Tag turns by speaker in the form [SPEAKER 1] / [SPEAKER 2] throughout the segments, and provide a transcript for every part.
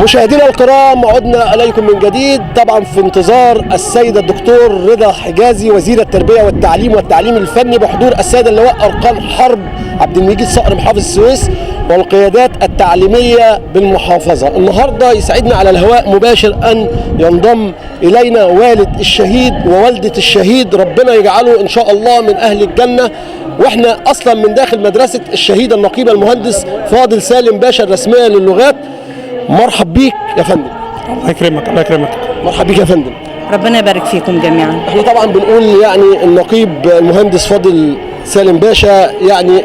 [SPEAKER 1] مشاهدينا الكرام، عدنا اليكم من جديد، طبعا في انتظار السيد الدكتور رضا حجازي وزير التربيه والتعليم الفني بحضور السيد اللواء ارقام حرب عبد المجيد صقر محافظ السويس والقيادات التعليميه بالمحافظه. النهارده يسعدنا على الهواء مباشر ان ينضم الينا والد الشهيد ووالده الشهيد، ربنا يجعله ان شاء الله من اهل الجنه، واحنا اصلا من داخل مدرسه الشهيد النقيب المهندس فاضل سالم باشا الرسميه للغات. مرحب بيك يا فندم.
[SPEAKER 2] الله يكرمك الله يكرمك.
[SPEAKER 1] مرحب بيك يا فندم.
[SPEAKER 3] ربنا يبارك فيكم جميعا.
[SPEAKER 1] احنا طبعا بنقول يعني النقيب المهندس فاضل سالم باشا، يعني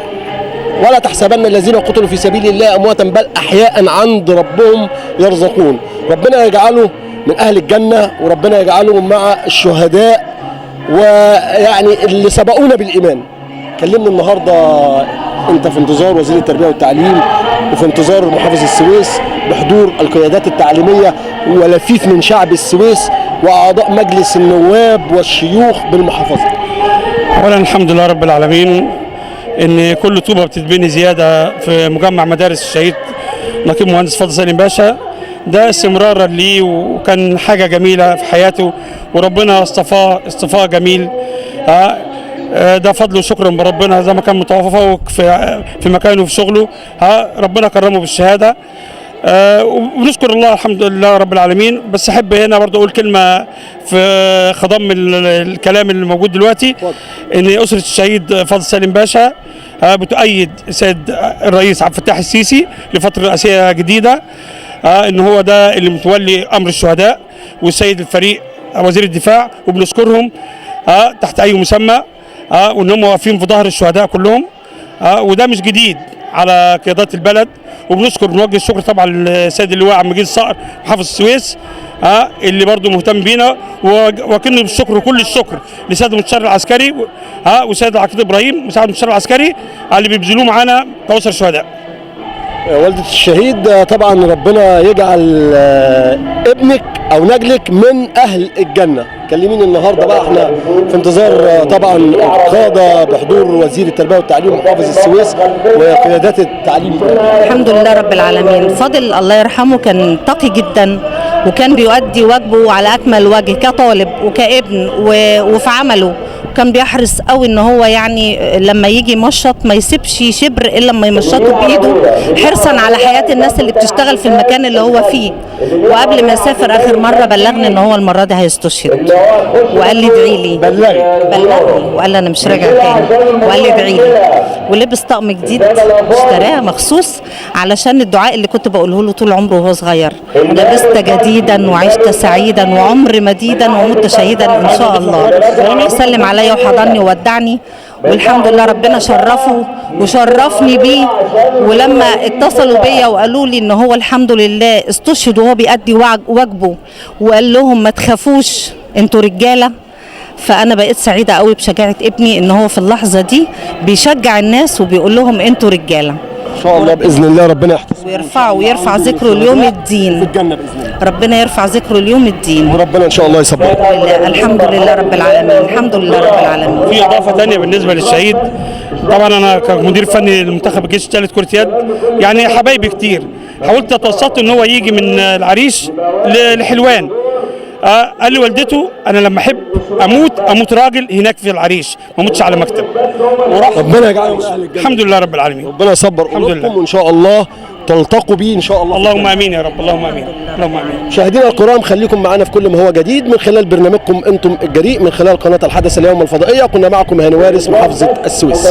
[SPEAKER 1] ولا تحسبن الذين قتلوا في سبيل الله امواتا بل احياء عند ربهم يرزقون. ربنا يجعله من اهل الجنه، وربنا يجعله مع الشهداء ويعني اللي سبقونا بالايمان. كلمنا النهارده، انت في انتظار وزير التربيه والتعليم وفي انتظار محافظ السويس بحضور القيادات التعليميه ولفيف من شعب السويس واعضاء مجلس النواب والشيوخ بالمحافظه.
[SPEAKER 2] اولا الحمد لله رب العالمين ان كل طوبه بتتبني زياده في مجمع مدارس الشهيد نقيب مهندس فاضل سالم باشا، ده استمرارا ليه وكان حاجه جميله في حياته وربنا اصطفاه جميل. ده فضل وشكر من ربنا، زي ما كان متفوق في مكانه في شغله، ربنا كرمه بالشهاده. وبنشكر الله الحمد لله رب العالمين. بس احب هنا برضه اقول كلمه في خضم الكلام اللي موجود دلوقتي، ان اسره الشهيد فاضل سالم باشا بتؤيد السيد الرئيس عبد الفتاح السيسي لفتره رئاسيه جديده، ان هو ده اللي متولي امر الشهداء، والسيد الفريق وزير الدفاع، وبنشكرهم تحت اي مسمى، وان هم واقفين في ظهر الشهداء كلهم، وده مش جديد على قيادات البلد. وبنشكر بنوجه الشكر طبعا للسيد اللواء عبد المجيد صقر محافظ السويس اللي برضه مهتم بينا، وكن بالشكر كل الشكر لسيد المستشار العسكري وسيد العقيد ابراهيم مساعد المستشار العسكري اللي بيبذلوه معانا كأسر الشهداء.
[SPEAKER 1] والدة الشهيد طبعا ربنا يجعل ابنك او نجلك من اهل الجنه. كلميني النهارده بقى، احنا في انتظار طبعا القاده بحضور وزير التربيه والتعليم محافظ السويس وقيادات التعليم.
[SPEAKER 3] الحمد لله رب العالمين. فاضل الله يرحمه كان تقي جدا، وكان بيؤدي واجبه على اكمل وجه كطالب وكابن وفي عمله، وكان بيحرص قوي ان هو يعني لما يجي يمشط ما يسيبش شبر الا لما يمشطه بايده، حرصا على حياه الناس اللي بتشتغل في المكان اللي هو فيه. وقبل ما يسافر اخر مره بلغني ان هو المره دي هيستشهد، وقال لي ادعي لي. بلغني وقال لي انا مش راجع تاني، وقال لي ادعي لي، ولبس طقم جديد اشتراه مخصوص علشان الدعاء اللي كنت بقوله له طول عمره وهو صغير: لبست جديدا وعشت سعيدا وعمر مديدا ومت شهيدا ان شاء الله. سلم عليا وحضني وودعني، والحمد لله ربنا شرفه وشرفني بيه. ولما اتصلوا بيا وقالوا لي ان هو الحمد لله استشهد وهو بيأدي واجبه، وقال لهم ما تخافوش انتوا رجاله، فانا بقيت سعيده قوي بشجاعه ابني ان هو في اللحظه دي بيشجع الناس وبيقول لهم انتوا رجاله.
[SPEAKER 1] ان شاء الله باذن الله ربنا يحفظه
[SPEAKER 3] ويرفع ذكره اليوم الدين
[SPEAKER 1] في الجنه باذن الله.
[SPEAKER 3] ربنا يرفع ذكره اليوم الدين،
[SPEAKER 1] وربنا ان شاء الله يصبره.
[SPEAKER 3] الحمد لله رب العالمين. الحمد لله رب العالمين.
[SPEAKER 2] في اضافه ثانيه بالنسبه للشهيد، طبعا انا كمدير فني لمنتخب الجيش الثالث كره يد، يعني حبايبي كتير حاولت اتوسط ان هو يجي من العريش لحلوان. قال لي والدته انا لما احب اموت راجل هناك في العريش، ما اموتش على مكتب.
[SPEAKER 1] ربنا يجعله من اهل الجنه.
[SPEAKER 2] الحمد لله رب العالمين.
[SPEAKER 1] ربنا يصبر قلوبكم وان شاء الله تلتقوا بيه ان شاء الله.
[SPEAKER 2] اللهم امين يا رب. اللهم امين. اللهم امين.
[SPEAKER 1] مشاهدينا الكرام، خليكم معنا في كل ما هو جديد من خلال برنامجكم انتم الجريء من خلال قناه الحدث اليوم الفضائيه. كنا معكم هاني وارث محافظه السويس.